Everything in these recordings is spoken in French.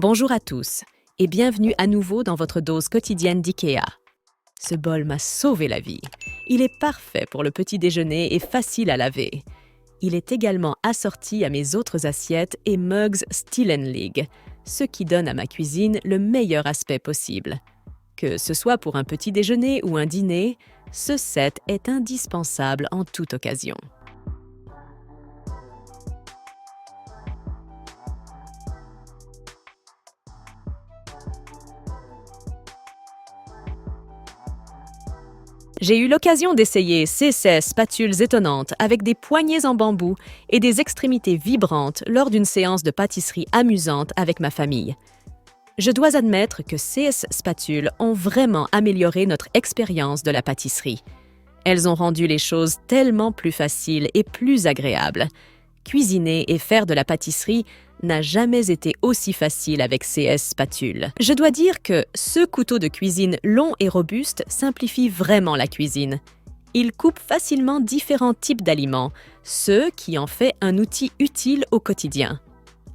Bonjour à tous et bienvenue à nouveau dans votre dose quotidienne d'IKEA. Ce bol m'a sauvé la vie. Il est parfait pour le petit déjeuner et facile à laver. Il est également assorti à mes autres assiettes et mugs Steel & League, ce qui donne à ma cuisine le meilleur aspect possible. Que ce soit pour un petit déjeuner ou un dîner, ce set est indispensable en toute occasion. J'ai eu l'occasion d'essayer ces 16 spatules étonnantes avec des poignées en bambou et des extrémités vibrantes lors d'une séance de pâtisserie amusante avec ma famille. Je dois admettre que ces spatules ont vraiment amélioré notre expérience de la pâtisserie. Elles ont rendu les choses tellement plus faciles et plus agréables. Cuisiner et faire de la pâtisserie n'a jamais été aussi facile avec ces spatules. Je dois dire que ce couteau de cuisine long et robuste simplifie vraiment la cuisine. Il coupe facilement différents types d'aliments, ce qui en fait un outil utile au quotidien.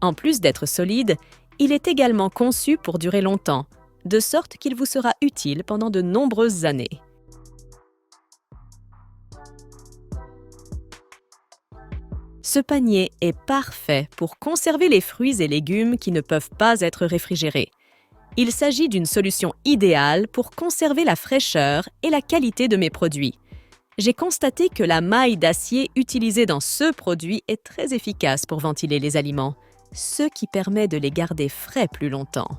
En plus d'être solide, il est également conçu pour durer longtemps, de sorte qu'il vous sera utile pendant de nombreuses années. Ce panier est parfait pour conserver les fruits et légumes qui ne peuvent pas être réfrigérés. Il s'agit d'une solution idéale pour conserver la fraîcheur et la qualité de mes produits. J'ai constaté que la maille d'acier utilisée dans ce produit est très efficace pour ventiler les aliments, ce qui permet de les garder frais plus longtemps.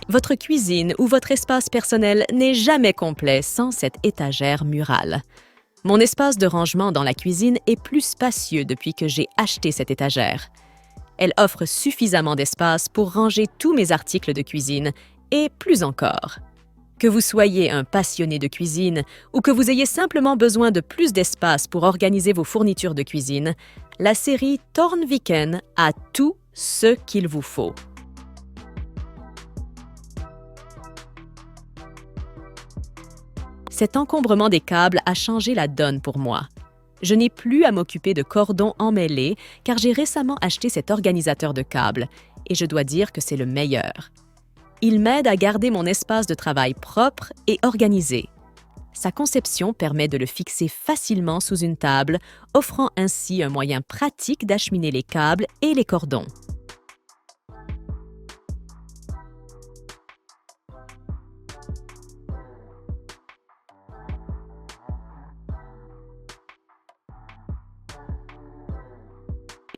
Votre cuisine ou votre espace personnel n'est jamais complet sans cette étagère murale. Mon espace de rangement dans la cuisine est plus spacieux depuis que j'ai acheté cette étagère. Elle offre suffisamment d'espace pour ranger tous mes articles de cuisine et plus encore. Que vous soyez un passionné de cuisine ou que vous ayez simplement besoin de plus d'espace pour organiser vos fournitures de cuisine, la série Tornviken a tout ce qu'il vous faut. Cet encombrement des câbles a changé la donne pour moi. Je n'ai plus à m'occuper de cordons emmêlés car j'ai récemment acheté cet organisateur de câbles et je dois dire que c'est le meilleur. Il m'aide à garder mon espace de travail propre et organisé. Sa conception permet de le fixer facilement sous une table, offrant ainsi un moyen pratique d'acheminer les câbles et les cordons.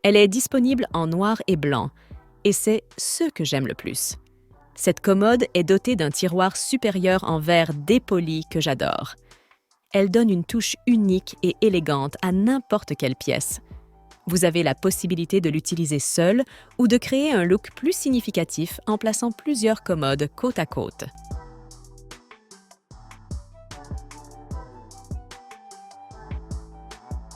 Elle est disponible en noir et blanc, et c'est ce que j'aime le plus. Cette commode est dotée d'un tiroir supérieur en verre dépoli que j'adore. Elle donne une touche unique et élégante à n'importe quelle pièce. Vous avez la possibilité de l'utiliser seul ou de créer un look plus significatif en plaçant plusieurs commodes côte à côte.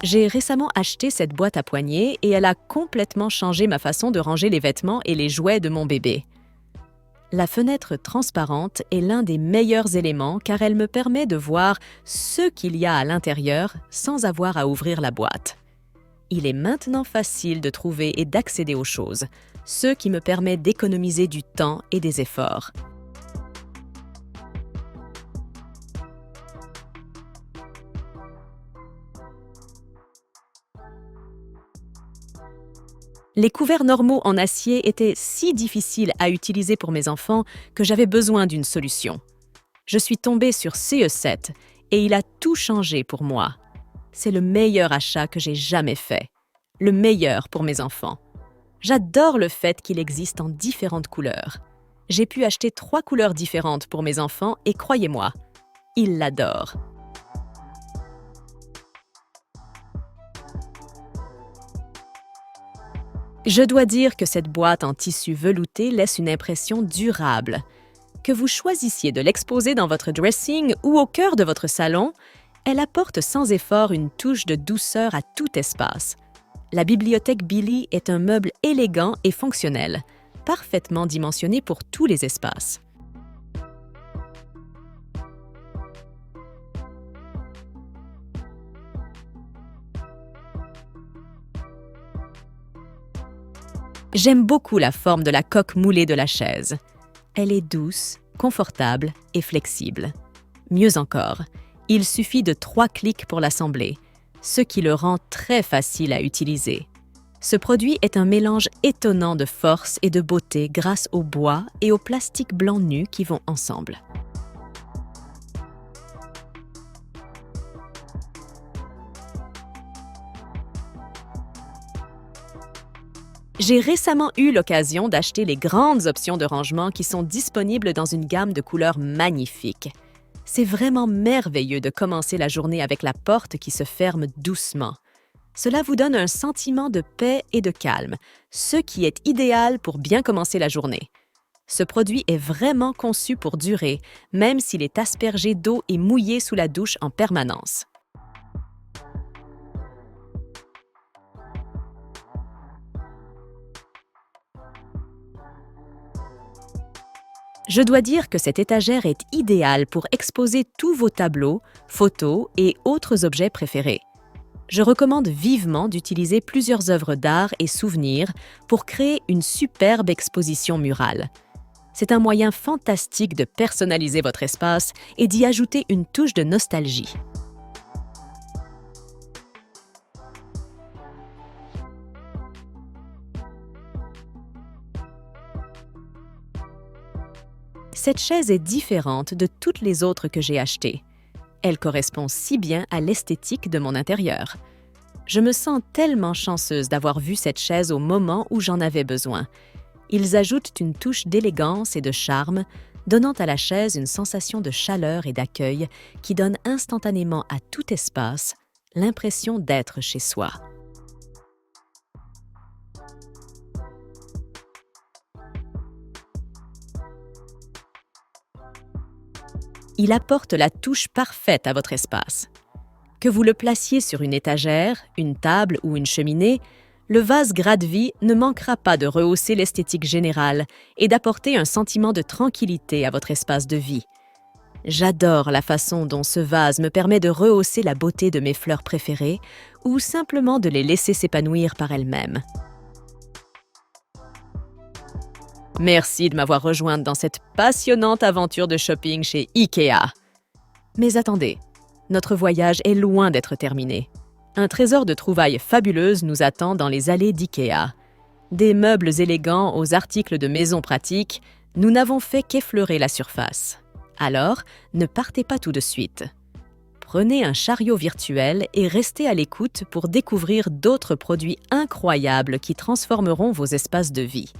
J'ai récemment acheté cette boîte à poignets et elle a complètement changé ma façon de ranger les vêtements et les jouets de mon bébé. La fenêtre transparente est l'un des meilleurs éléments car elle me permet de voir ce qu'il y a à l'intérieur sans avoir à ouvrir la boîte. Il est maintenant facile de trouver et d'accéder aux choses, ce qui me permet d'économiser du temps et des efforts. Les couverts normaux en acier étaient si difficiles à utiliser pour mes enfants que j'avais besoin d'une solution. Je suis tombée sur CE7 et il a tout changé pour moi. C'est le meilleur achat que j'ai jamais fait. Le meilleur pour mes enfants. J'adore le fait qu'il existe en différentes couleurs. J'ai pu acheter 3 couleurs différentes pour mes enfants et croyez-moi, ils l'adorent. Je dois dire que cette boîte en tissu velouté laisse une impression durable. Que vous choisissiez de l'exposer dans votre dressing ou au cœur de votre salon, elle apporte sans effort une touche de douceur à tout espace. La bibliothèque Billy est un meuble élégant et fonctionnel, parfaitement dimensionné pour tous les espaces. J'aime beaucoup la forme de la coque moulée de la chaise. Elle est douce, confortable et flexible. Mieux encore, il suffit de 3 clics pour l'assembler, ce qui le rend très facile à utiliser. Ce produit est un mélange étonnant de force et de beauté grâce au bois et au plastique blanc nu qui vont ensemble. J'ai récemment eu l'occasion d'acheter les grandes options de rangement qui sont disponibles dans une gamme de couleurs magnifiques. C'est vraiment merveilleux de commencer la journée avec la porte qui se ferme doucement. Cela vous donne un sentiment de paix et de calme, ce qui est idéal pour bien commencer la journée. Ce produit est vraiment conçu pour durer, même s'il est aspergé d'eau et mouillé sous la douche en permanence. Je dois dire que cette étagère est idéale pour exposer tous vos tableaux, photos et autres objets préférés. Je recommande vivement d'utiliser plusieurs œuvres d'art et souvenirs pour créer une superbe exposition murale. C'est un moyen fantastique de personnaliser votre espace et d'y ajouter une touche de nostalgie. Cette chaise est différente de toutes les autres que j'ai achetées. Elle correspond si bien à l'esthétique de mon intérieur. Je me sens tellement chanceuse d'avoir vu cette chaise au moment où j'en avais besoin. Ils ajoutent une touche d'élégance et de charme, donnant à la chaise une sensation de chaleur et d'accueil qui donne instantanément à tout espace l'impression d'être chez soi. Il apporte la touche parfaite à votre espace. Que vous le placiez sur une étagère, une table ou une cheminée, le vase Gratte-Vie ne manquera pas de rehausser l'esthétique générale et d'apporter un sentiment de tranquillité à votre espace de vie. J'adore la façon dont ce vase me permet de rehausser la beauté de mes fleurs préférées ou simplement de les laisser s'épanouir par elles-mêmes. Merci de m'avoir rejointe dans cette passionnante aventure de shopping chez IKEA. Mais attendez, notre voyage est loin d'être terminé. Un trésor de trouvailles fabuleuses nous attend dans les allées d'IKEA. Des meubles élégants aux articles de maison pratiques, nous n'avons fait qu'effleurer la surface. Alors, ne partez pas tout de suite. Prenez un chariot virtuel et restez à l'écoute pour découvrir d'autres produits incroyables qui transformeront vos espaces de vie.